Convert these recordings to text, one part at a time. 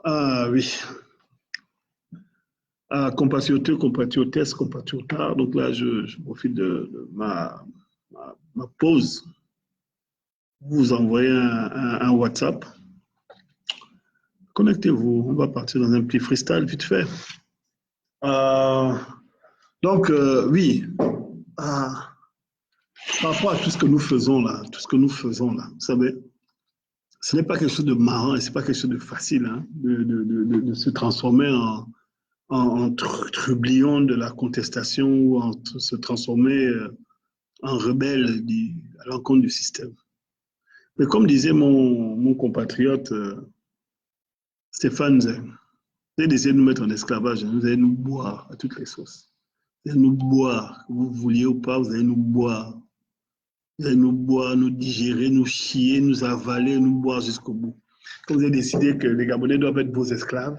Ah oui. Compatriotes, compatriotes, compatriotards. Donc là, je profite de ma pause. Vous envoyez un WhatsApp. Connectez-vous. On va partir dans un petit freestyle vite fait. Euh, oui. Euh, Par rapport à tout ce que nous faisons là, vous savez, ce n'est pas quelque chose de marrant et ce n'est pas quelque chose de facile hein, de se transformer en trublion de la contestation ou en se transformer en rebelle à l'encontre du système. Mais comme disait mon compatriote Stéphane Zen, vous allez essayer de nous mettre en esclavage, vous allez nous boire à toutes les sauces. Vous allez nous boire, que vous vouliez ou pas, vous allez nous boire. Vous allez nous boire, nous digérer, nous chier, nous avaler, nous boire jusqu'au bout. Quand vous avez décidé que les Gabonais doivent être vos esclaves,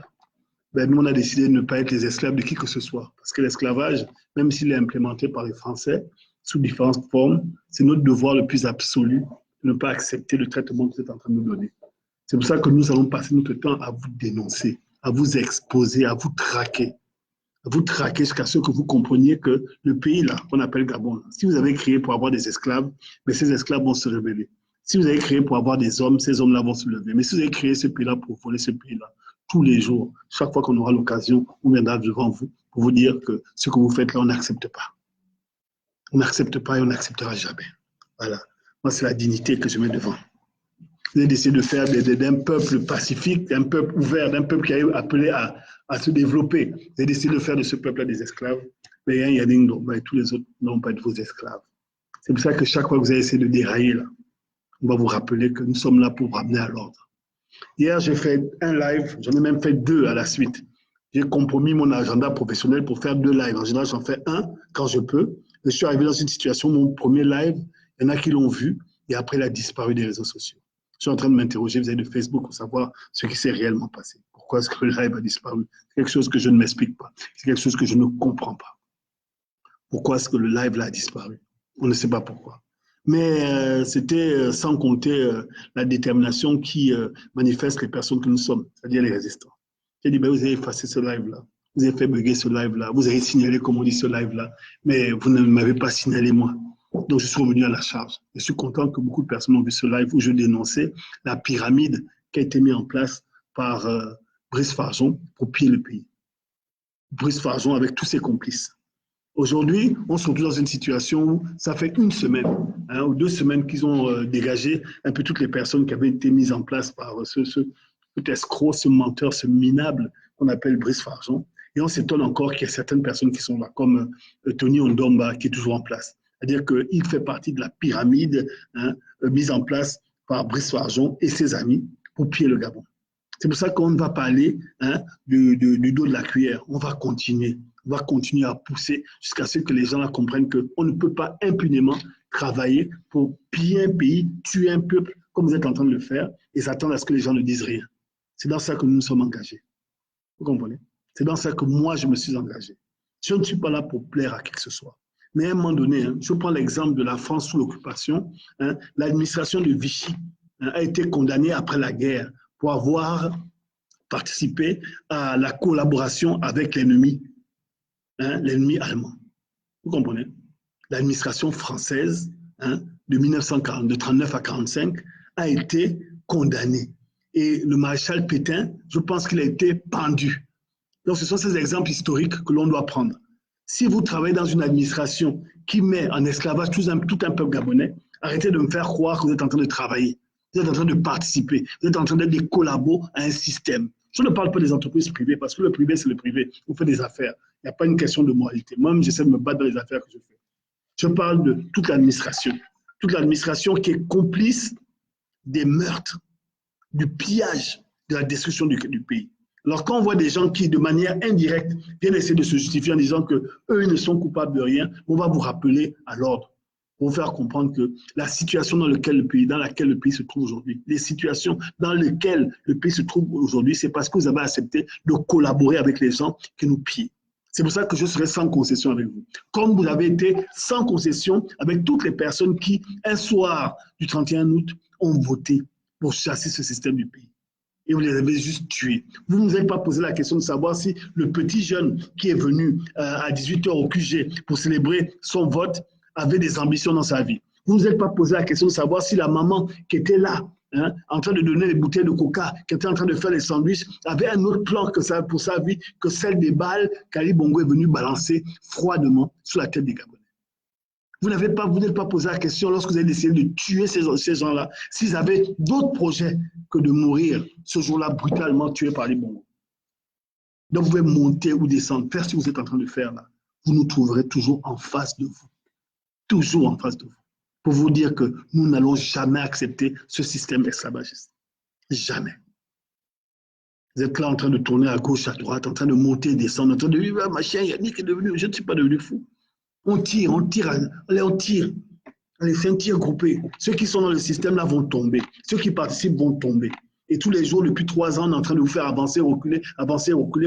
ben nous, on a décidé de ne pas être les esclaves de qui que ce soit. Parce que l'esclavage, même s'il est implémenté par les Français sous différentes formes, c'est notre devoir le plus absolu de ne pas accepter le traitement que vous êtes en train de nous donner. C'est pour ça que nous allons passer notre temps à vous dénoncer, à vous exposer, à vous traquer jusqu'à ce que vous compreniez que le pays là, qu'on appelle Gabon, là, si vous avez créé pour avoir des esclaves, mais ces esclaves vont se révéler. Si vous avez créé pour avoir des hommes, ces hommes-là vont se lever. Mais si vous avez créé ce pays-là pour voler ce pays-là, tous les jours, chaque fois qu'on aura l'occasion, on viendra devant vous pour vous dire que ce que vous faites là, on n'accepte pas. On n'accepte pas et on n'acceptera jamais. Voilà. Moi, c'est la dignité que je mets devant. Vous avez décidé de faire d'un peuple pacifique, d'un peuple ouvert, d'un peuple qui est appelé à se développer. Vous avez décidé de faire de ce peuple-là des esclaves. Mais il y a tous les autres n'ont pas de vos esclaves. C'est pour ça que chaque fois que vous avez essayé de dérailler, là, on va vous rappeler que nous sommes là pour vous ramener à l'ordre. Hier, j'ai fait un live, j'en ai même fait 2 à la suite. J'ai compromis mon agenda professionnel pour faire 2 lives. En général, j'en fais un quand je peux. Je suis arrivé dans une situation, mon premier live, il y en a qui l'ont vu, et après, il a disparu des réseaux sociaux. Je suis en train de m'interroger vis-à-vis de Facebook pour savoir ce qui s'est réellement passé. Pourquoi est-ce que le live a disparu? C'est quelque chose que je ne m'explique pas. C'est quelque chose que je ne comprends pas. Pourquoi est-ce que le live là a disparu? On ne sait pas pourquoi. Mais c'était sans compter la détermination qui manifeste les personnes que nous sommes, c'est-à-dire les résistants. J'ai dit, ben, vous avez effacé ce live-là, vous avez fait bugger ce live-là, vous avez signalé, comme on dit, ce live-là, mais vous ne m'avez pas signalé moi. Donc, je suis revenu à la charge. Je suis content que beaucoup de personnes ont vu ce live où je dénonçais la pyramide qui a été mise en place par Brice Farjon pour piller le pays. Brice Farjon avec tous ses complices. Aujourd'hui, on se retrouve dans une situation où ça fait 1 semaine ou 2 semaines qu'ils ont dégagé un peu toutes les personnes qui avaient été mises en place par cet escroc, ce menteur, ce minable qu'on appelle Brice Farjon. Et on s'étonne encore qu'il y ait certaines personnes qui sont là, comme Tony Ondomba, qui est toujours en place. C'est-à-dire qu'il fait partie de la pyramide mise en place par Brice Farjon et ses amis pour piller le Gabon. C'est pour ça qu'on ne va pas aller du dos de la cuillère. On va continuer. On va continuer à pousser jusqu'à ce que les gens là comprennent qu'on ne peut pas impunément travailler pour piller un pays, tuer un peuple, comme vous êtes en train de le faire, et s'attendre à ce que les gens ne disent rien. C'est dans ça que nous nous sommes engagés. Vous comprenez? C'est dans ça que moi, je me suis engagé. Je ne suis pas là pour plaire à qui que ce soit. Mais à un moment donné, je prends l'exemple de la France sous l'occupation, l'administration de Vichy a été condamnée après la guerre pour avoir participé à la collaboration avec l'ennemi, l'ennemi allemand. Vous comprenez? L'administration française de 1940, de 1939 à 1945 a été condamnée. Et le maréchal Pétain, je pense qu'il a été pendu. Donc, ce sont ces exemples historiques que l'on doit prendre. Si vous travaillez dans une administration qui met en esclavage tout un peuple gabonais, arrêtez de me faire croire que vous êtes en train de travailler. Vous êtes en train de participer. Vous êtes en train d'être des collabos à un système. Je ne parle pas des entreprises privées, parce que le privé, c'est le privé. Vous faites des affaires. Il n'y a pas une question de moralité. Moi-même, j'essaie de me battre dans les affaires que je fais. Je parle de toute l'administration. Toute l'administration qui est complice des meurtres, du pillage, de la destruction du pays. Alors, quand on voit des gens qui, de manière indirecte, viennent essayer de se justifier en disant qu'eux, ils ne sont coupables de rien, on va vous rappeler à l'ordre pour vous faire comprendre que la situation dans laquelle le pays se trouve aujourd'hui, les situations dans lesquelles le pays se trouve aujourd'hui, c'est parce que vous avez accepté de collaborer avec les gens qui nous pillent. C'est pour ça que je serai sans concession avec vous. Comme vous avez été sans concession avec toutes les personnes qui, un soir du 31 août, ont voté pour chasser ce système du pays. Et vous les avez juste tués. Vous ne vous êtes pas posé la question de savoir si le petit jeune qui est venu à 18h au QG pour célébrer son vote avait des ambitions dans sa vie. Vous ne vous êtes pas posé la question de savoir si la maman qui était là, en train de donner les bouteilles de coca, qui était en train de faire les sandwichs, avait un autre plan que ça, pour sa vie que celle des balles qu'Ali Bongo est venu balancer froidement sur la tête des Gabonais. Vous n'êtes pas posé la question lorsque vous avez décidé de tuer ces gens-là, s'ils avaient d'autres projets que de mourir ce jour-là brutalement tués par les Bongo. Donc vous pouvez monter ou descendre, faire ce que vous êtes en train de faire là. Vous nous trouverez toujours en face de vous. Toujours en face de vous. Pour vous dire que nous n'allons jamais accepter ce système esclavagiste. Jamais. Vous êtes là en train de tourner à gauche, à droite, en train de monter, descendre, en train de dire, ah, machin, Yannick est devenu, je ne suis pas devenu fou. On tire. Allez, c'est un tir groupé. Ceux qui sont dans le système là vont tomber. Ceux qui participent vont tomber. Et tous les jours, depuis 3 ans, on est en train de vous faire avancer, reculer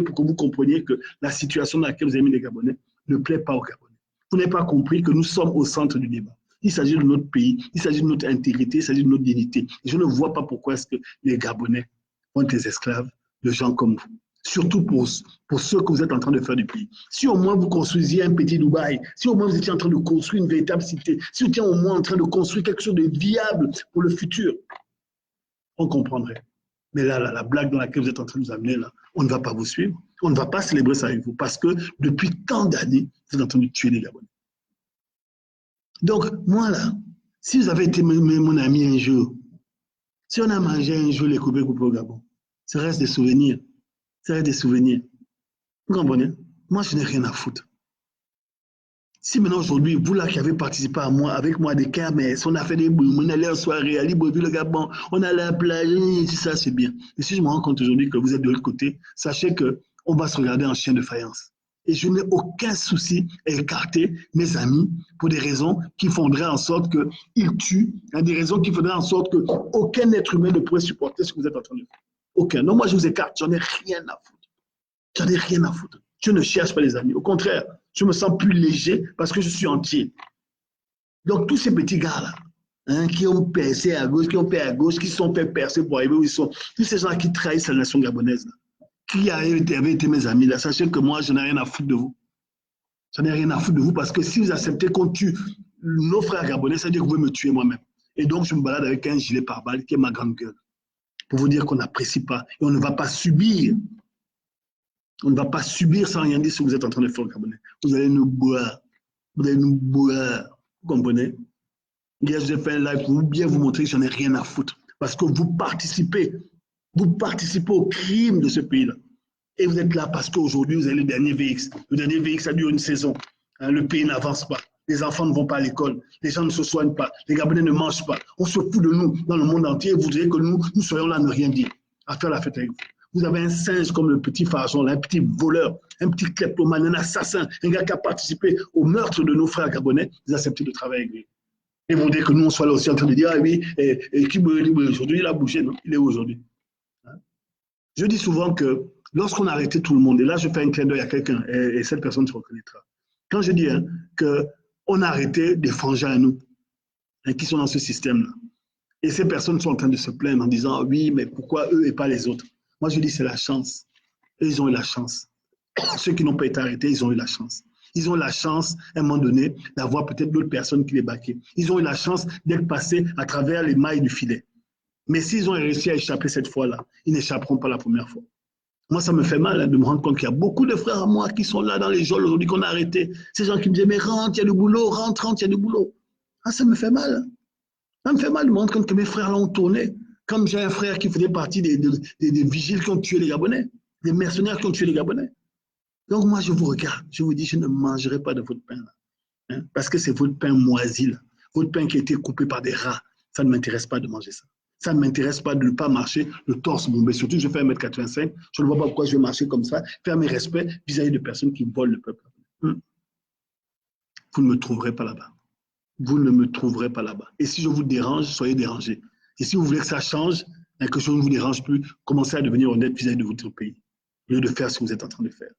pour que vous compreniez que la situation dans laquelle vous avez mis les Gabonais ne plaît pas aux Gabonais. Vous n'avez pas compris que nous sommes au centre du débat. Il s'agit de notre pays, il s'agit de notre intégrité, il s'agit de notre dignité. Et je ne vois pas pourquoi est-ce que les Gabonais ont des esclaves de gens comme vous. Surtout pour ceux que vous êtes en train de faire du pays. Si au moins vous construisiez un petit Dubaï, si au moins vous étiez en train de construire une véritable cité, si vous étiez au moins en train de construire quelque chose de viable pour le futur, on comprendrait. Mais là, la blague dans laquelle vous êtes en train de nous amener, là, on ne va pas vous suivre, on ne va pas célébrer ça avec vous, parce que depuis tant d'années, vous êtes en train de tuer les Gabonais. Donc, moi là, si vous avez été mon ami un jour, si on a mangé un jour les coupés au Gabon, ça reste des souvenirs. Ça reste des souvenirs. Vous comprenez? Moi, je n'ai rien à foutre. Si maintenant, aujourd'hui, vous là qui avez participé avec moi des kermesses, on a fait des boules, on allait en soirée à Libreville, le Gabon, on allait à la plage, ça c'est bien. Mais si je me rends compte aujourd'hui que vous êtes de l'autre côté, sachez qu'on va se regarder en chien de faïence. Et je n'ai aucun souci à écarter mes amis pour des raisons qui feraient en sorte qu'ils tuent, des raisons qui feraient en sorte qu'aucun être humain ne pourrait supporter ce que vous êtes en train de faire. Aucun. Non, moi je vous écarte, j'en ai rien à foutre. J'en ai rien à foutre. Je ne cherche pas les amis. Au contraire, je me sens plus léger parce que je suis entier. Donc tous ces petits gars-là, qui ont percé à gauche, qui ont percé à gauche, qui se sont fait percer pour arriver où ils sont, tous ces gens qui trahissent la nation gabonaise, là, qui avaient été mes amis, là, sachez que moi, je n'ai rien à foutre de vous. Je n'ai rien à foutre de vous parce que si vous acceptez qu'on tue nos frères gabonais, ça veut dire que vous pouvez me tuer moi-même. Et donc, je me balade avec un gilet pare-balles qui est ma grande gueule. Pour vous dire qu'on n'apprécie pas et on ne va pas subir. On ne va pas subir sans rien dire ce que vous êtes en train de faire au Gabonais. Vous allez nous boire. Vous allez nous boire. Vous comprenez? Hier, je vous ai fait un live pour bien vous montrer que j'en ai rien à foutre. Parce que vous participez au crime de ce pays-là. Et vous êtes là parce qu'aujourd'hui, vous avez le dernier VX. Le dernier VX a duré une saison. Le pays n'avance pas. Les enfants ne vont pas à l'école. Les gens ne se soignent pas. Les Gabonais ne mangent pas. On se fout de nous dans le monde entier. Vous voudriez que nous soyons là à ne rien dire, à faire la fête avec vous. Vous avez un singe comme le petit Farjon, un petit voleur, un petit kleptomane, un assassin, un gars qui a participé au meurtre de nos frères gabonais. Vous acceptez de travailler avec lui. Et vous dites que nous, on soit là aussi en train de dire, ah oui, qui aujourd'hui, il a bougé, non? Il est aujourd'hui. Je dis souvent que lorsqu'on a arrêté tout le monde, et là je fais un clin d'œil à quelqu'un, et cette personne se reconnaîtra. Quand je dis qu'on a arrêté des frangins à nous, qui sont dans ce système-là, et ces personnes sont en train de se plaindre en disant, ah oui, mais pourquoi eux et pas les autres? Moi je dis, c'est la chance. Et ils ont eu la chance. Ceux qui n'ont pas été arrêtés, ils ont eu la chance. Ils ont eu la chance, à un moment donné, d'avoir peut-être d'autres personnes qui les baquaient. Ils ont eu la chance d'être passés à travers les mailles du filet. Mais s'ils ont réussi à échapper cette fois-là, ils n'échapperont pas la première fois. Moi, ça me fait mal de me rendre compte qu'il y a beaucoup de frères à moi qui sont là dans les geôles aujourd'hui qu'on a arrêtés. Ces gens qui me disaient, mais rentre, il y a du boulot, rentre, il y a du boulot. Ah, ça me fait mal. Ça me fait mal de me rendre compte que mes frères là ont tourné. Comme j'ai un frère qui faisait partie des vigiles qui ont tué les Gabonais, des mercenaires qui ont tué les Gabonais. Donc moi, je vous regarde, je vous dis, je ne mangerai pas de votre pain là. Parce que c'est votre pain moisi là. Votre pain qui a été coupé par des rats. Ça ne m'intéresse pas de manger ça. Ça ne m'intéresse pas de ne pas marcher le torse bombé. Surtout, je fais 1m85. Je ne vois pas pourquoi je vais marcher comme ça, faire mes respects vis-à-vis de personnes qui volent le peuple. Vous ne me trouverez pas là-bas. Vous ne me trouverez pas là-bas. Et si je vous dérange, soyez dérangés. Et si vous voulez que ça change, que je ne vous dérange plus, commencez à devenir honnête vis-à-vis de votre pays, au lieu de faire ce que vous êtes en train de faire.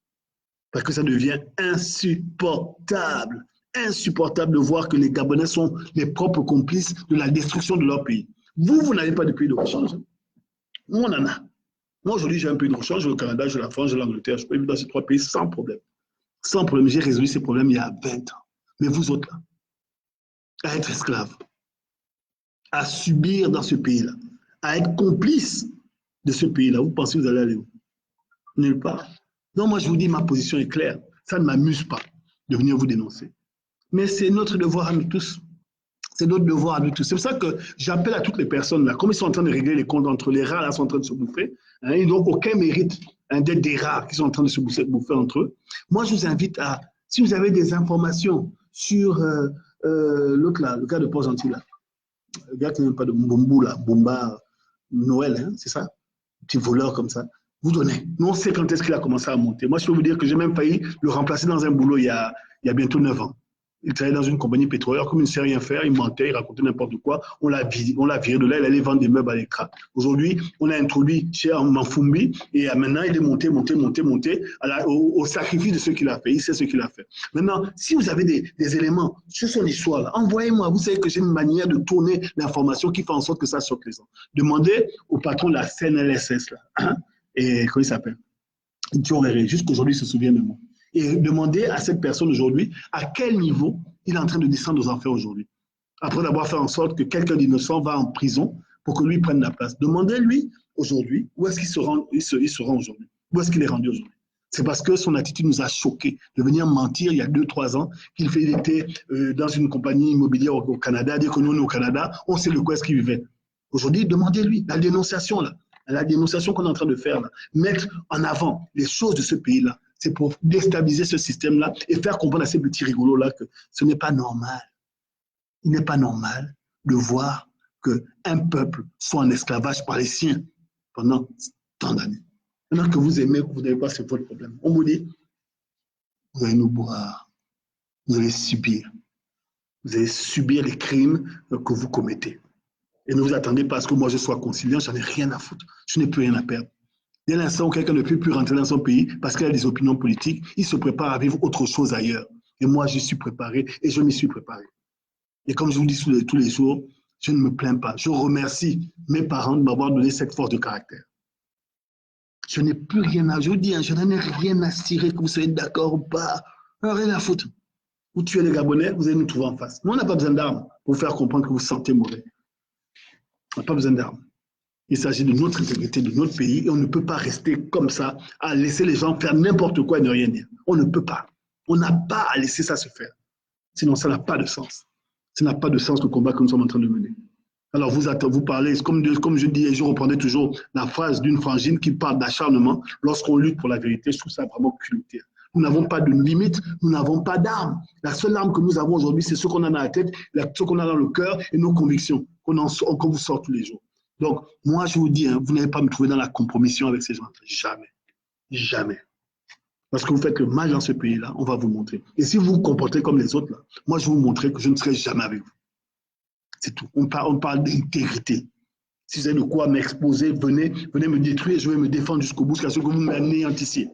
Parce que ça devient insupportable. Insupportable de voir que les Gabonais sont les propres complices de la destruction de leur pays. Vous n'avez pas de pays de rechange. Nous, on en a. Moi, aujourd'hui, j'ai un pays de rechange, j'ai le Canada, j'ai la France, j'ai l'Angleterre. Je peux vivre dans ces 3 pays sans problème. Sans problème. J'ai résolu ces problèmes il y a 20 ans. Mais vous autres, là, à être esclaves, à subir dans ce pays-là, à être complice de ce pays-là, vous pensez que vous allez aller où? Nulle part. Donc, moi, je vous dis, ma position est claire. Ça ne m'amuse pas de venir vous dénoncer. Mais c'est notre devoir à nous tous. C'est notre devoir à nous tous. C'est pour ça que j'appelle à toutes les personnes, là, comme ils sont en train de régler les comptes entre les rats, là, sont en train de se bouffer, hein, ils n'ont aucun mérite d'être des rats qui sont en train de se bouffer entre eux. Moi, je vous invite à, si vous avez des informations sur l'autre là, le gars de Port-Gentil, là, le gars qui n'a pas de Mbombo, là, Bomba Noël, hein, c'est ça? Petit voleur comme ça. Vous donnez. Nous, on sait quand est-ce qu'il a commencé à monter. Moi, je peux vous dire que j'ai même failli le remplacer dans un boulot il y a bientôt 9 ans. Il travaillait dans une compagnie pétrolière, comme il ne sait rien faire, il mentait, il racontait n'importe quoi. On l'a viré de là, il allait vendre des meubles à l'écran. Aujourd'hui, on l'a introduit chez Manfumbi et maintenant, il est monté au sacrifice de ce qu'il a fait. Il sait ce qu'il a fait. Maintenant, si vous avez des éléments sur son histoire, là, envoyez-moi. Vous savez que j'ai une manière de tourner l'information qui fait en sorte que ça sorte les gens. Demandez au patron de la CNLSS, là, hein, et comment il s'appelle? Dioréré, jusqu'aujourd'hui, il se souvient de moi. Et demander à cette personne aujourd'hui à quel niveau il est en train de descendre aux enfers aujourd'hui. Après d'avoir fait en sorte que quelqu'un d'innocent va en prison pour que lui prenne la place. Demandez-lui aujourd'hui où est-ce qu'il se rend aujourd'hui. Où est-ce qu'il est rendu aujourd'hui. C'est parce que son attitude nous a choqués. De venir mentir il y a 2-3 ans qu'il était dans une compagnie immobilière au Canada, dire que nous, on est au Canada, on sait le quoi est-ce qu'il vivait. Aujourd'hui, demandez-lui la dénonciation là. La dénonciation qu'on est en train de faire, là, mettre en avant les choses de ce pays-là, c'est pour déstabiliser ce système-là et faire comprendre à ces petits rigolos-là que ce n'est pas normal. Il n'est pas normal de voir qu'un peuple soit en esclavage par les siens pendant tant d'années. Maintenant que vous aimez, que vous n'avez pas, c'est votre problème. On vous dit, vous allez nous boire, vous allez subir les crimes que vous commettez. Et ne vous attendez pas à ce que moi je sois conciliant, j'en ai rien à foutre. Je n'ai plus rien à perdre. Dès l'instant où quelqu'un ne peut plus rentrer dans son pays parce qu'il a des opinions politiques, il se prépare à vivre autre chose ailleurs. Et moi, je suis préparé et je m'y suis préparé. Et comme je vous dis tous les jours, je ne me plains pas. Je remercie mes parents de m'avoir donné cette force de caractère. Je n'ai plus rien à, je vous dis, je n'en ai rien à cirer, que vous soyez d'accord ou pas. Rien à foutre. Vous tuez les Gabonais, vous allez nous trouver en face. Nous, on n'a pas besoin d'armes pour vous faire comprendre que vous sentez mauvais. On n'a pas besoin d'armes. Il s'agit de notre intégrité, de notre pays, et on ne peut pas rester comme ça, à laisser les gens faire n'importe quoi et ne rien dire. On ne peut pas. On n'a pas à laisser ça se faire. Sinon, ça n'a pas de sens. Ça n'a pas de sens le combat que nous sommes en train de mener. Alors, vous parlez, comme je dis, et je reprendrai toujours la phrase d'une frangine qui parle d'acharnement lorsqu'on lutte pour la vérité. Je trouve ça vraiment culotté. Nous n'avons pas de limite, nous n'avons pas d'armes. La seule arme que nous avons aujourd'hui, c'est ce qu'on a dans la tête, ce qu'on a dans le cœur et nos convictions qu'on vous sort tous les jours. Donc, moi, je vous dis, hein, vous n'allez pas me trouver dans la compromission avec ces gens. Jamais. Jamais. Parce que vous faites le mal dans ce pays-là, on va vous montrer. Et si vous vous comportez comme les autres, là, moi, je vais vous montrer que je ne serai jamais avec vous. C'est tout. On parle d'intégrité. Si vous avez de quoi m'exposer, venez me détruire, je vais me défendre jusqu'au bout, jusqu'à ce que vous m'anéantissiez.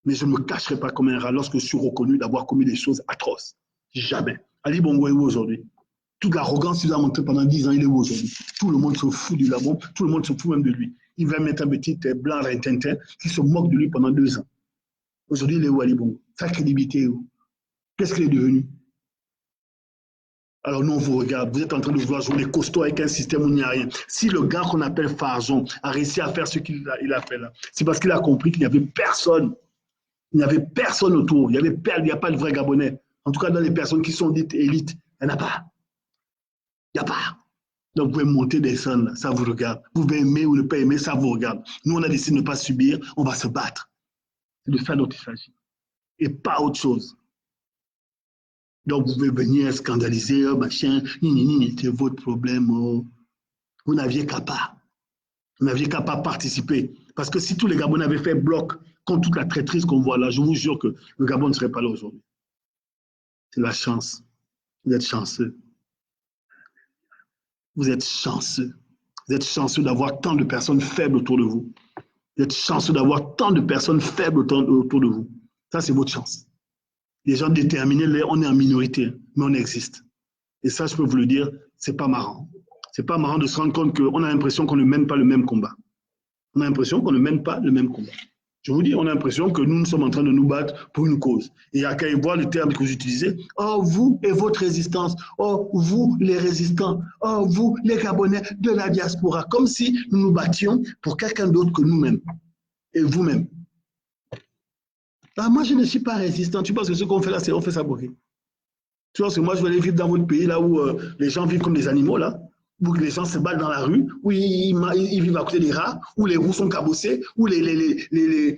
Mais je ne me cacherai pas comme un rat lorsque je suis reconnu d'avoir commis des choses atroces. Jamais. Ali Bongo est où aujourd'hui? Toute l'arrogance qu'il a montrée pendant 10 ans, il est où aujourd'hui? Tout le monde se fout du labon, tout le monde se fout même de lui. Il va mettre un petit blanc à Tintin qui se moque de lui pendant 2 ans. Aujourd'hui, il est où Ali Bongo? Sa crédibilité est où? Qu'est-ce qu'il est devenu? Alors nous, on vous regarde, vous êtes en train de vouloir jouer les costauds avec un système où il n'y a rien. Si le gars qu'on appelle Farjon a réussi à faire ce qu'il a fait là, c'est parce qu'il a compris qu'il n'y avait personne. Il n'y avait personne autour. Il n'y a pas de vrai Gabonais. En tout cas, dans les personnes qui sont dites élites, il n'y en a pas. Il n'y a pas. Donc, vous pouvez monter, descendre, ça vous regarde. Vous pouvez aimer ou ne pas aimer, ça vous regarde. Nous, on a décidé de ne pas subir, on va se battre. C'est de ça dont il s'agit. Et pas autre chose. Donc, vous pouvez venir scandaliser, oh, machin, c'est votre problème. Oh. Vous n'aviez qu'à pas. Vous n'aviez qu'à pas participer. Parce que si tous les Gabonais avaient fait bloc contre toute la traîtrise qu'on voit là, je vous jure que le Gabon ne serait pas là aujourd'hui. C'est la chance. Vous êtes chanceux. Vous êtes chanceux. Vous êtes chanceux d'avoir tant de personnes faibles autour de vous. Vous êtes chanceux d'avoir tant de personnes faibles autour de vous. Ça, c'est votre chance. Les gens déterminés, on est en minorité, mais on existe. Et ça, je peux vous le dire, c'est pas marrant. C'est pas marrant de se rendre compte qu'on a l'impression qu'on ne mène pas le même combat. On a l'impression qu'on ne mène pas le même combat. Je vous dis, on a l'impression que nous sommes en train de nous battre pour une cause. Et il y a qu'à y voir le terme que vous utilisez. Oh, vous et votre résistance. Oh, vous les résistants. Oh, vous les Gabonais de la diaspora. Comme si nous nous battions pour quelqu'un d'autre que nous-mêmes. Et vous-même. Ah, moi, je ne suis pas résistant. Tu penses que ce qu'on fait là, c'est on fait saboter. Tu penses que moi, je vais aller vivre dans votre pays là où les gens vivent comme des animaux là, où les gens se battent dans la rue, où ils vivent à côté des rats, où les roues sont cabossées, où les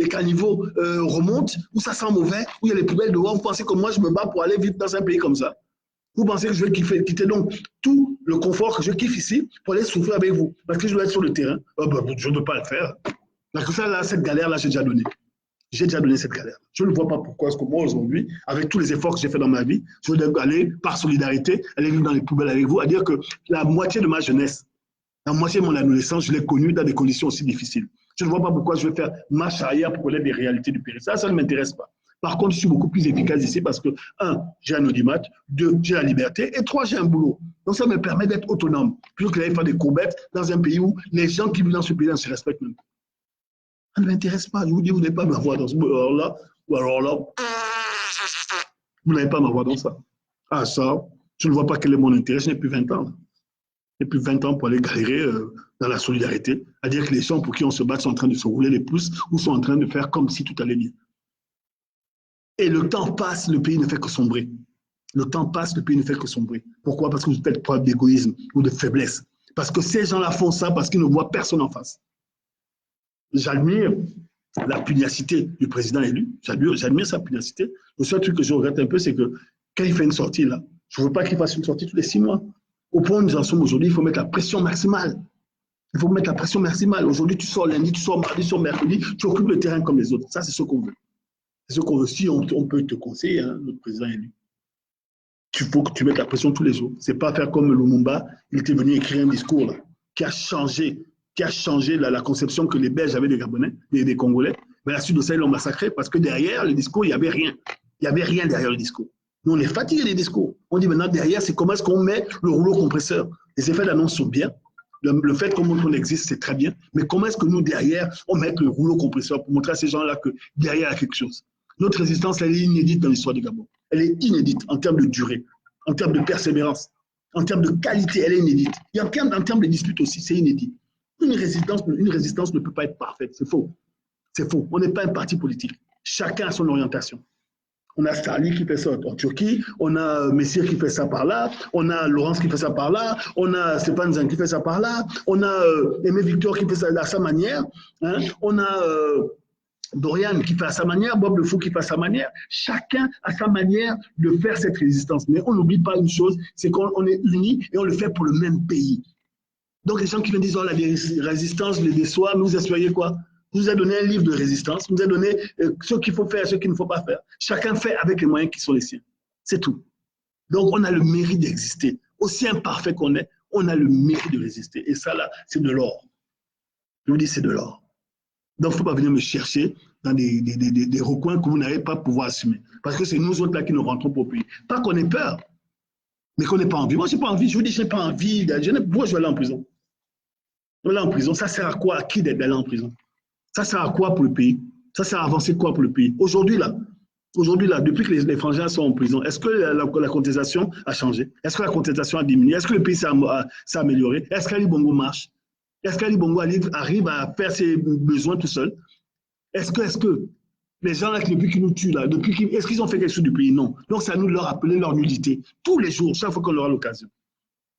caniveaux remontent, où ça sent mauvais, où il y a les poubelles dehors. Vous pensez que moi, je me bats pour aller vivre dans un pays comme ça? Vous pensez que je vais quitter donc tout le confort que je kiffe ici pour aller souffrir avec vous? Parce que je dois être sur le terrain. Oh, ben, je ne peux pas le faire. Parce que ça, là, cette galère-là, j'ai déjà donné. J'ai déjà donné cette galère. Je ne vois pas pourquoi est-ce que moi, aujourd'hui, avec tous les efforts que j'ai fait dans ma vie, je vais aller, par solidarité, aller vivre dans les poubelles avec vous, à dire que la moitié de ma jeunesse, la moitié de mon adolescence, je l'ai connue dans des conditions aussi difficiles. Je ne vois pas pourquoi je vais faire marche arrière pour connaître des réalités du pays. Ça ne m'intéresse pas. Par contre, je suis beaucoup plus efficace ici parce que, un, j'ai un audimat, deux, j'ai la liberté, et trois, j'ai un boulot. Donc, ça me permet d'être autonome, plutôt que d'aller faire des courbettes dans un pays où les gens qui vivent dans ce pays ne se respectent même pas. Ça ne m'intéresse pas. Je vous dis, vous n'allez pas m'avoir dans ce là ou alors là, vous n'allez pas m'avoir dans ça. Ah, ça, je ne vois pas quel est mon intérêt. Je n'ai plus 20 ans. Je n'ai plus 20 ans pour aller galérer dans la solidarité, à dire que les gens pour qui on se bat sont en train de se rouler les pouces ou sont en train de faire comme si tout allait bien. Et le temps passe, le pays ne fait que sombrer. Le temps passe, le pays ne fait que sombrer. Pourquoi? Parce que vous faites preuve d'égoïsme ou de faiblesse. Parce que ces gens-là font ça parce qu'ils ne voient personne en face. J'admire la pugnacité du président élu. J'admire sa pugnacité. Le seul truc que je regrette un peu, c'est que quand il fait une sortie, là, je ne veux pas qu'il fasse une sortie tous les 6 mois. Au point où nous en sommes aujourd'hui, il faut mettre la pression maximale. Il faut mettre la pression maximale. Aujourd'hui, tu sors lundi, tu sors mardi, tu sors mercredi, tu occupes le terrain comme les autres. Ça, c'est ce qu'on veut. C'est ce qu'on veut. Si on peut te conseiller, hein, notre président élu, il faut que tu mettes la pression tous les jours. Ce n'est pas faire comme Lumumba, il était venu écrire un discours là, qui a changé la conception que les Belges avaient des Gabonais, des Congolais. Mais la suite de ça, ils l'ont massacré parce que derrière le discours, il n'y avait rien. Il n'y avait rien derrière le discours. Nous, on est fatigué des discours. On dit maintenant, derrière, c'est comment est-ce qu'on met le rouleau compresseur. Les effets d'annonce sont bien. Le fait qu'on existe, c'est très bien. Mais comment est-ce que nous, derrière, on met le rouleau compresseur pour montrer à ces gens-là que derrière, il y a quelque chose. Notre résistance, elle est inédite dans l'histoire du Gabon. Elle est inédite en termes de durée, en termes de persévérance, en termes de qualité, elle est inédite. Et en termes de dispute aussi, c'est inédit. Une résistance ne peut pas être parfaite. C'est faux. C'est faux. On n'est pas un parti politique. Chacun a son orientation. On a Starly qui fait ça en Turquie, on a Messire qui fait ça par là, on a Laurence qui fait ça par là, on a Stéphane Zan qui fait ça par là, on a Aimé Victor qui fait ça à sa manière, hein, on a Dorian qui fait à sa manière, Bob Le Fou qui fait à sa manière. Chacun a sa manière de faire cette résistance. Mais on n'oublie pas une chose, c'est qu'on est unis et on le fait pour le même pays. Donc les gens qui viennent dire, oh, la résistance les déçoit, nous espériez quoi? Vous avez donné un livre de résistance, vous avez donné ce qu'il faut faire, ce qu'il ne faut pas faire. Chacun fait avec les moyens qui sont les siens. C'est tout. Donc on a le mérite d'exister. Aussi imparfait qu'on est, on a le mérite de résister. Et ça là, c'est de l'or. Je vous dis, c'est de l'or. Donc il ne faut pas venir me chercher dans des recoins que vous n'allez pas pouvoir assumer. Parce que c'est nous autres là qui nous rentrons pour pays. Pas qu'on ait peur, mais qu'on n'ait pas envie. Moi, je n'ai pas envie. Je vous dis, je n'ai pas envie. Pourquoi je vais aller en prison? Je vais aller en prison. Ça sert à quoi? À qui d'aller en prison? Ça sert à quoi pour le pays? Ça sert à avancer quoi pour le pays? Aujourd'hui, là, depuis que les frangins sont en prison, est-ce que la contestation a changé? Est-ce que la contestation a diminué? Est-ce que le pays s'est amélioré? Est-ce qu'Ali Bongo marche? Est-ce qu'Ali Bongo arrive à faire ses besoins tout seul? Est-ce que les gens là, depuis qu'ils nous tuent, là, est-ce qu'ils ont fait quelque chose du pays? Non. Donc, c'est à nous de leur rappeler leur nudité. Tous les jours, chaque fois qu'on aura l'occasion.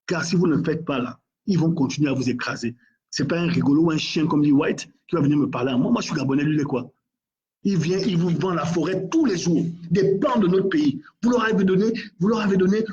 Car si vous ne le faites pas là, ils vont continuer à vous écraser. Ce n'est pas un rigolo ou un chien comme dit White qui va venir me parler à moi. Moi, je suis Gabonais, lui, il est quoi? Il vient, il vous vend la forêt tous les jours, des pans de notre pays. Vous leur avez donné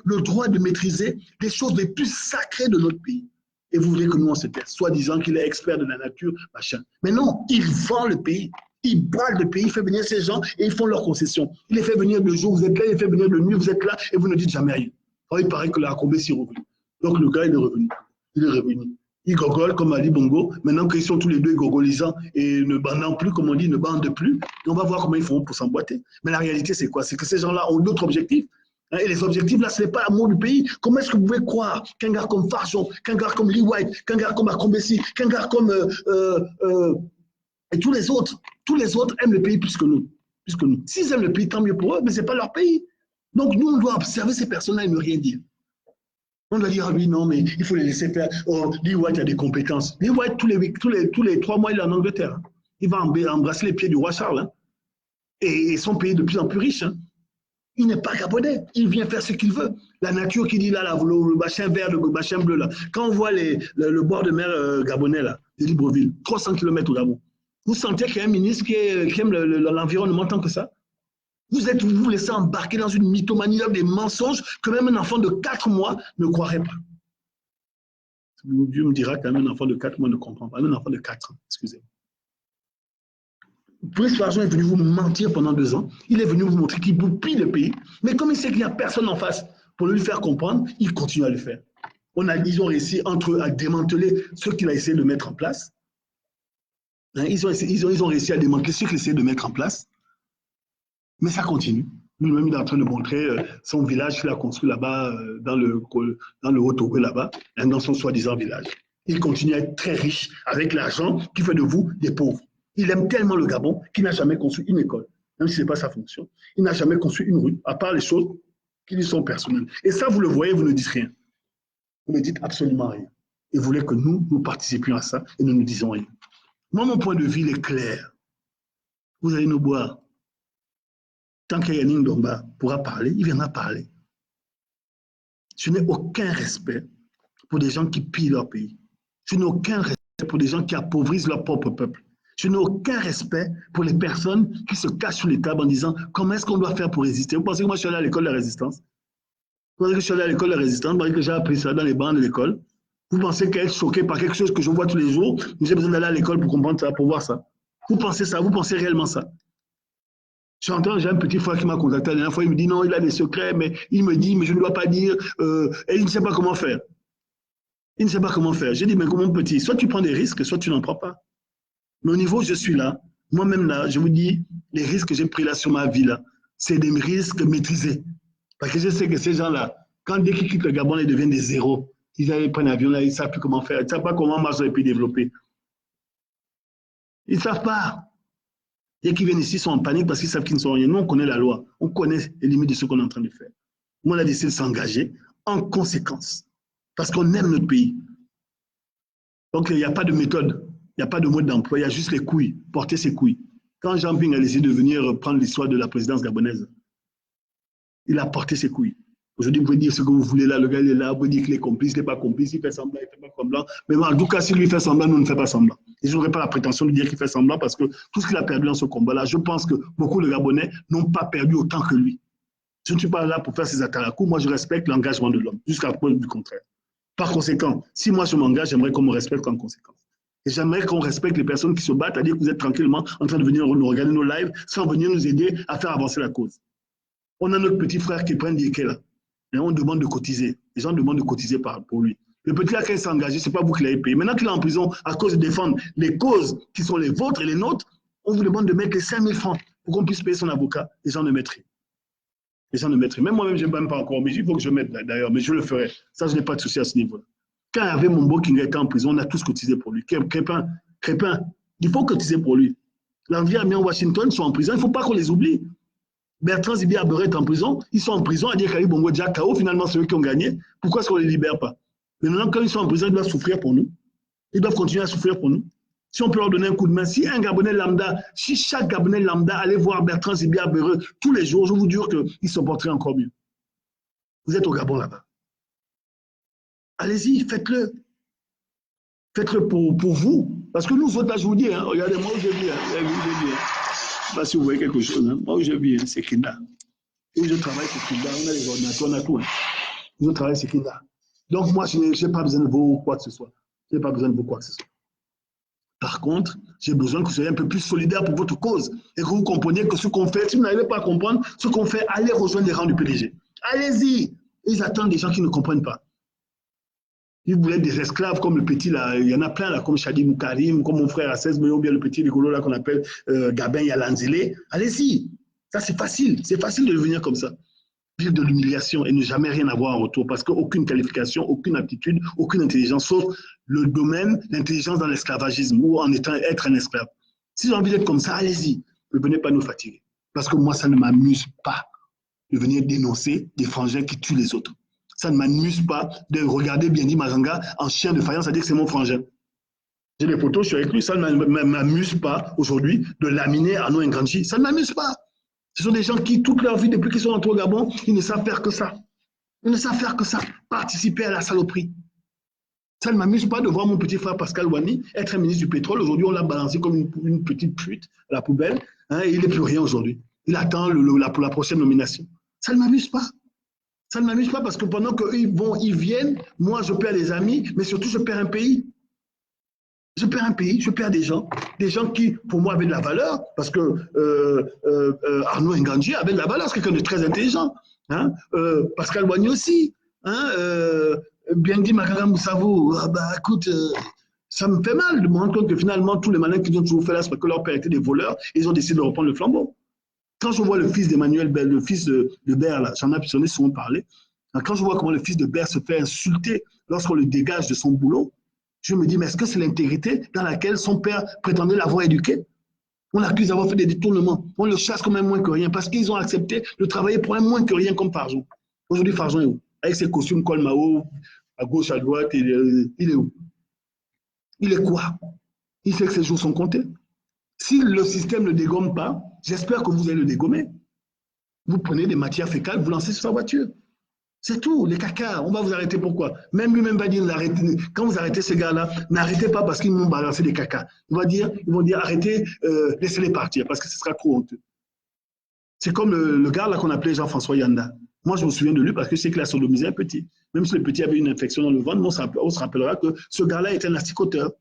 le droit de maîtriser les choses les plus sacrées de notre pays. Et vous voulez que nous, on se taise, soi-disant qu'il est expert de la nature, machin. Mais non, il vend le pays. Il brale le pays, il fait venir ces gens et ils font leurs concessions. Il les fait venir de jour, vous êtes là, il les fait venir de nuit, vous êtes là et vous ne dites jamais rien. Alors, il paraît que la Combé s'est revenu. Donc le gars, il est revenu. Il est revenu. Ils gogolent, comme Ali Bongo. Maintenant qu'ils sont tous les deux gogolisants et ne bandant plus, comme on dit, ne bandent plus, on va voir comment ils feront pour s'emboîter. Mais la réalité, c'est quoi? C'est que ces gens-là ont d'autres objectifs. Et les objectifs, là, ce n'est pas l'amour du pays. Comment est-ce que vous pouvez croire qu'un gars comme Farjon, qu'un gars comme Lee White, qu'un gars comme Akombesi, qu'un gars comme... et tous les autres aiment le pays plus que nous. S'ils aiment le pays, tant mieux pour eux, mais ce n'est pas leur pays. Donc, nous, on doit observer ces personnes-là et ne rien dire. On doit dire, ah oui, non, mais il faut les laisser faire. Oh, Lee White a des compétences. Lee White, tous les 3 mois, il est en Angleterre. Il va embrasser les pieds du roi Charles. Hein. Et son pays est de plus en plus riche. Hein. Il n'est pas gabonais. Il vient faire ce qu'il veut. La nature qui dit là, le bassin vert, le bassin bleu, là. Quand on voit le bord de mer gabonais, là, de Libreville, 300 km au Gabon, vous sentez qu'il y a un ministre qui aime l'environnement tant que ça? Vous vous laissez embarquer dans une mythomanie, des mensonges que même un enfant de 4 mois ne croirait pas. Dieu me dira qu'un enfant de 4 mois ne comprend pas. Un enfant de 4 ans, excusez-moi. Brice Farjon est venu vous mentir pendant 2 ans. Il est venu vous montrer qu'il vous pille le pays. Mais comme il sait qu'il n'y a personne en face pour lui faire comprendre, il continue à le faire. Ils ont réussi entre eux à démanteler ce qu'il a essayé de mettre en place. Ils ont réussi à démanteler ce qu'il a essayé de mettre en place. Mais ça continue. Lui-même, il est en train de montrer son village qu'il a construit là-bas, dans le Haut-Togo, là-bas, dans son soi-disant village. Il continue à être très riche avec l'argent qui fait de vous des pauvres. Il aime tellement le Gabon qu'il n'a jamais construit une école, même si ce n'est pas sa fonction. Il n'a jamais construit une rue, à part les choses qui lui sont personnelles. Et ça, vous le voyez, vous ne dites rien. Vous ne dites absolument rien. Et vous voulez que nous participions à ça et nous ne disons rien. Moi, mon point de vue, il est clair. Vous allez nous boire. Tant que Yannick Domba pourra parler, il viendra parler. Je n'ai aucun respect pour des gens qui pillent leur pays. Je n'ai aucun respect pour des gens qui appauvrissent leur propre peuple. Je n'ai aucun respect pour les personnes qui se cachent sous les tables en disant comment est-ce qu'on doit faire pour résister. Vous pensez que moi je suis allé à l'école de la résistance? Vous pensez que je suis allé à l'école de la résistance? Vous pensez que j'ai appris ça dans les bancs de l'école? Vous pensez qu'être choqué par quelque chose que je vois tous les jours, j'ai besoin d'aller à l'école pour comprendre ça, pour voir ça? Vous pensez ça? Vous pensez réellement ça? J'ai un petit frère qui m'a contacté la dernière fois, il me dit non, il a des secrets, mais il me dit, mais je ne dois pas dire, et il ne sait pas comment faire. Il ne sait pas comment faire. J'ai dit, mais comment petit? Soit tu prends des risques, soit tu n'en prends pas. Mais au niveau où je suis là, moi-même là, je vous dis, les risques que j'ai pris là sur ma vie là, c'est des risques maîtrisés. Parce que je sais que ces gens-là, dès qu'ils quittent le Gabon, ils deviennent des zéros. Ils prennent l'avion là, ils ne savent plus comment faire. Ils ne savent pas comment marcher les pays développés. Ils ne savent pas. Dès qu'ils viennent ici, ils sont en panique parce qu'ils savent qu'ils ne sont rien. Nous, on connaît la loi. On connaît les limites de ce qu'on est en train de faire. Nous, on a décidé de s'engager en conséquence. Parce qu'on aime notre pays. Donc, il n'y a pas de méthode. Il n'y a pas de mode d'emploi. Il y a juste les couilles. Porter ses couilles. Quand Jean Ping a décidé de venir prendre l'histoire de la présidence gabonaise, il a porté ses couilles. Aujourd'hui, vous pouvez dire ce que vous voulez là. Le gars, il est là. Vous pouvez dire qu'il est complice, il n'est pas complice, il fait semblant, il ne fait pas semblant. Mais en tout cas, si lui fait semblant, nous ne fait pas semblant. Et je n'aurais pas la prétention de dire qu'il fait semblant parce que tout ce qu'il a perdu dans ce combat-là, je pense que beaucoup de Gabonais n'ont pas perdu autant que lui. Je ne suis pas là pour faire ces attaques à coup. Moi, je respecte l'engagement de l'homme, jusqu'à preuve du contraire. Par conséquent, si moi je m'engage, j'aimerais qu'on me respecte en conséquence. Et j'aimerais qu'on respecte les personnes qui se battent, c'est-à-dire que vous êtes tranquillement en train de venir nous regarder nos lives sans venir nous aider à faire avancer la cause. On a notre petit frère qui prend des quais là. Et on demande de cotiser. Les gens demandent de cotiser pour lui. Le petit là, quand il s'est engagé, ce n'est pas vous qui l'avez payé. Maintenant qu'il est en prison à cause de défendre les causes qui sont les vôtres et les nôtres, on vous demande de mettre les 5 000 francs pour qu'on puisse payer son avocat. Les gens ne mettent rien. Les gens ne mettent rien. Même moi-même, je n'ai même pas encore, mais il faut que je mette d'ailleurs, mais je le ferai. Ça, je n'ai pas de souci à ce niveau-là. Quand il y avait Mombo qui était en prison, on a tous cotisé pour lui. Crépin, il faut cotiser pour lui. L'Envie Amiens Washington sont en prison, il ne faut pas qu'on les oublie. Bertrand Zibi Aberé est en prison, ils sont en prison, à dire qu'Ali Bongo déjà KO, finalement, c'est eux qui ont gagné. Pourquoi est-ce qu'on ne les libère pas? Mais maintenant, quand ils sont en prison, ils doivent souffrir pour nous. Ils doivent continuer à souffrir pour nous. Si on peut leur donner un coup de main, si un Gabonais lambda, si chaque Gabonais lambda allait voir Bertrand Zibi Aberé tous les jours, je vous jure qu'ils se porteraient encore mieux. Vous êtes au Gabon là-bas. Allez-y, faites-le. Faites-le pour vous. Parce que nous autres, là, je vous dis, hein, regardez, moi où je vis, je ne sais pas si vous voyez quelque chose. Hein. Moi où je vis, hein, c'est Kinda. Où je travaille, c'est Kinda. On a les ordinateurs, on a tout. Hein. Où je travaille, c'est Kinda. Donc, moi, je n'ai pas besoin de vous quoi que ce soit. Je n'ai pas besoin de vous quoi que ce soit. Par contre, j'ai besoin que vous soyez un peu plus solidaire pour votre cause et que vous compreniez que ce qu'on fait, si vous n'arrivez pas à comprendre ce qu'on fait, allez rejoindre les rangs du PDG. Allez-y. Ils attendent des gens qui ne comprennent pas. Ils voulaient être des esclaves comme le petit, là. Il y en a plein, là, comme Chadi Moukarim, comme mon frère Assès, ou bien le petit rigolo là qu'on appelle Gabin Yalanzele. Allez-y. Ça, c'est facile. C'est facile de devenir comme ça. Vivre de l'humiliation et ne jamais rien avoir en retour parce qu'aucune qualification, aucune aptitude, aucune intelligence, sauf le domaine, l'intelligence dans l'esclavagisme ou en étant être un esclave. Si j'ai envie d'être comme ça, allez-y. Ne venez pas nous fatiguer. Parce que moi, ça ne m'amuse pas de venir dénoncer des frangins qui tuent les autres. Ça ne m'amuse pas de regarder Biendi Mazanga en chien de faïence, c'est-à-dire que c'est mon frangin. J'ai des photos, je suis avec lui, ça ne m'amuse pas aujourd'hui de laminer Arnaud Ngandji. Ça ne m'amuse pas. Ce sont des gens qui, toute leur vie, depuis qu'ils sont entrés au Gabon, ils ne savent faire que ça. Ils ne savent faire que ça, participer à la saloperie. Ça ne m'amuse pas de voir mon petit frère Pascal Wani être un ministre du pétrole. Aujourd'hui, on l'a balancé comme une petite pute à la poubelle. Hein, et il n'est plus rien aujourd'hui. Il attend pour la prochaine nomination. Ça ne m'amuse pas. Ça ne m'amuse pas parce que pendant qu'ils viennent, moi, je perds des amis, mais surtout, je perds un pays. Je perds un pays, je perds des gens qui, pour moi, avaient de la valeur, parce que Arnaud Ngandji avait de la valeur, c'est quelqu'un de très intelligent. Hein, Pascal Wani aussi. Hein, Biendi Makanga Moussavou, écoute, ça me fait mal de me rendre compte que finalement, tous les malins qui ont toujours fait là, c'est parce que leur père était des voleurs, et ils ont décidé de reprendre le flambeau. Quand je vois le fils d'Emmanuel Bell, le fils de Bert, là, j'en ai souvent parlé, quand je vois comment le fils de Bert se fait insulter lorsqu'on le dégage de son boulot, je me dis, mais est-ce que c'est l'intégrité dans laquelle son père prétendait l'avoir éduqué? On l'accuse d'avoir fait des détournements. On le chasse comme un moins que rien parce qu'ils ont accepté de travailler pour un moins que rien comme Farjon. Aujourd'hui, Farjon est où? Avec ses costumes col Mao, à gauche, à droite, il est où? Il est quoi? Il sait que ses jours sont comptés. Si le système ne dégomme pas, j'espère que vous allez le dégommer. Vous prenez des matières fécales, vous lancez sur sa voiture. C'est tout, les caca, on va vous arrêter pourquoi? Même lui-même va dire, quand vous arrêtez ces gars-là, n'arrêtez pas parce qu'ils m'ont balancé des caca. Ils vont dire arrêtez, laissez-les partir parce que ce sera trop honteux. C'est comme le gars là qu'on appelait Jean-François Yanda. Moi, je me souviens de lui parce que c'est qu'il a sodomisé un petit. Même si le petit avait une infection dans le ventre, on se rappellera que ce gars-là était un asticoteur.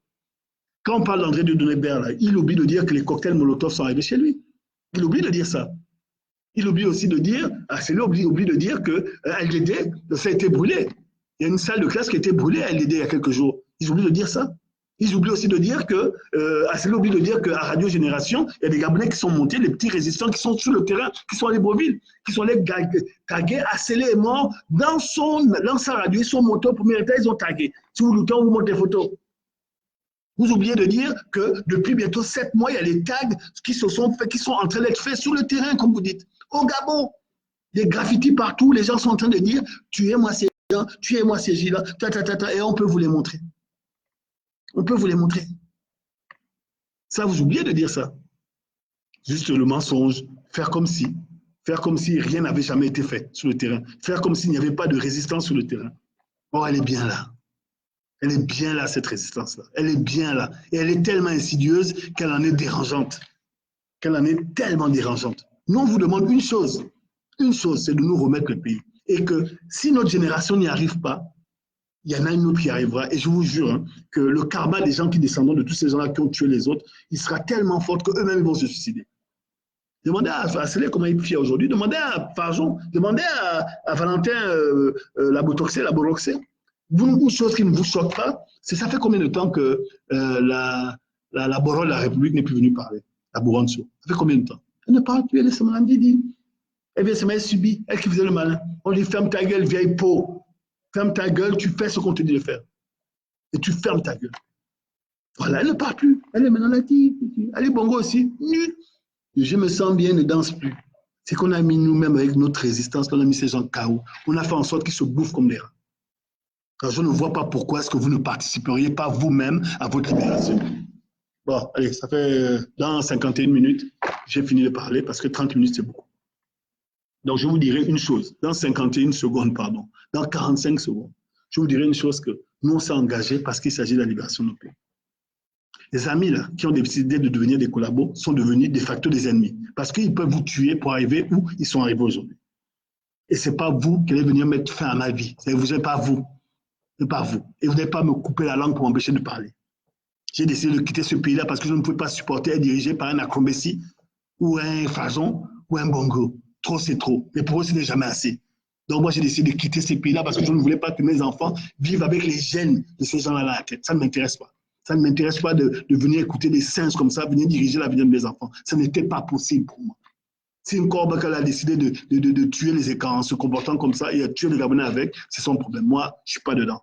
Quand on parle d'André Dieudonné-Bert, il oublie de dire que les cocktails Molotov sont arrivés chez lui. Il oublie de dire ça. Il oublie aussi de dire, oublie de dire que LDD, ça a été brûlé. Il y a une salle de classe qui a été brûlée à LDD il y a quelques jours. Ils oublient de dire ça. Ils oublient aussi de dire que, oublie de dire qu'à Radio Génération, il y a des Gabonais qui sont montés, les petits résistants qui sont sur le terrain, qui sont à Libreville, qui sont allés taguer, Assélé est mort dans sa radio, ils sont montés au premier étage, ils ont tagué. Si vous doutez, on vous montre des photos. Vous oubliez de dire que depuis bientôt 7 mois, il y a les tags qui se sont faits, qui sont en train d'être faits sur le terrain, comme vous dites. Au Gabon, des graffitis partout, les gens sont en train de dire tuez-moi ces gens, tuez-moi ces gens-là, et on peut vous les montrer. On peut vous les montrer. Ça, vous oubliez de dire ça. Juste le mensonge, faire comme si rien n'avait jamais été fait sur le terrain, faire comme s'il n'y avait pas de résistance sur le terrain. Oh, elle est bien là. Elle est bien là, cette résistance-là. Elle est bien là. Et elle est tellement insidieuse qu'elle en est dérangeante. Qu'elle en est tellement dérangeante. Nous, on vous demande une chose, c'est de nous remettre le pays. Et que si notre génération n'y arrive pas, il y en a une autre qui arrivera. Et je vous jure que le karma des gens qui descendront de tous ces gens-là qui ont tué les autres, il sera tellement fort qu'eux-mêmes vont se suicider. Demandez à Célé comment il fait aujourd'hui. Demandez à Farjon. Demandez à Valentin Laboroxé. Une chose qui ne vous choque pas, c'est ça fait combien de temps que la Boronne de la République n'est plus venue parler, la Bouranso. Ça fait combien de temps? Elle ne parle plus, elle est seulement dit. Elle vient seulement subir, elle qui faisait le malin. On lui ferme ta gueule, vieille peau. Ferme ta gueule, tu fais ce qu'on te dit de faire. Et tu fermes ta gueule. Voilà, elle ne parle plus. Elle est maintenant là, elle est bongo aussi. Je me sens bien, ne danse plus. C'est qu'on a mis nous-mêmes avec notre résistance, qu'on a mis ces gens KO. On a fait en sorte qu'ils se bouffent comme des rats. Alors, je ne vois pas pourquoi est-ce que vous ne participeriez pas vous-même à votre libération. Bon, allez, ça fait dans 51 minutes, j'ai fini de parler parce que 30 minutes, c'est beaucoup. Donc, je vous dirai une chose, dans 51 secondes, pardon, dans 45 secondes, je vous dirai une chose que nous, on s'est engagés parce qu'il s'agit de la libération de nos pays. Les amis là, qui ont décidé de devenir des collabos sont devenus de facto des ennemis parce qu'ils peuvent vous tuer pour arriver où ils sont arrivés aujourd'hui. Et ce n'est pas vous qui allez venir mettre fin à ma vie. Ce n'est pas vous. C'est pas vous. Et vous n'allez pas me couper la langue pour m'empêcher de parler. J'ai décidé de quitter ce pays-là parce que je ne pouvais pas supporter être dirigé par un Acrombessi ou un Farjon ou un Bongo. Trop, c'est trop. Mais pour eux, ce n'est jamais assez. Donc moi, j'ai décidé de quitter ces pays-là parce que je ne voulais pas que mes enfants vivent avec les gènes de ces gens-là à la tête. Ça ne m'intéresse pas. Ça ne m'intéresse pas de venir écouter des singes comme ça, venir diriger l'avenir de mes enfants. Ça n'était pas possible pour moi. Si une corbe a décidé de tuer les écrans en se comportant comme ça et a tué les Gabonais avec, c'est son problème. Moi, je ne suis pas dedans.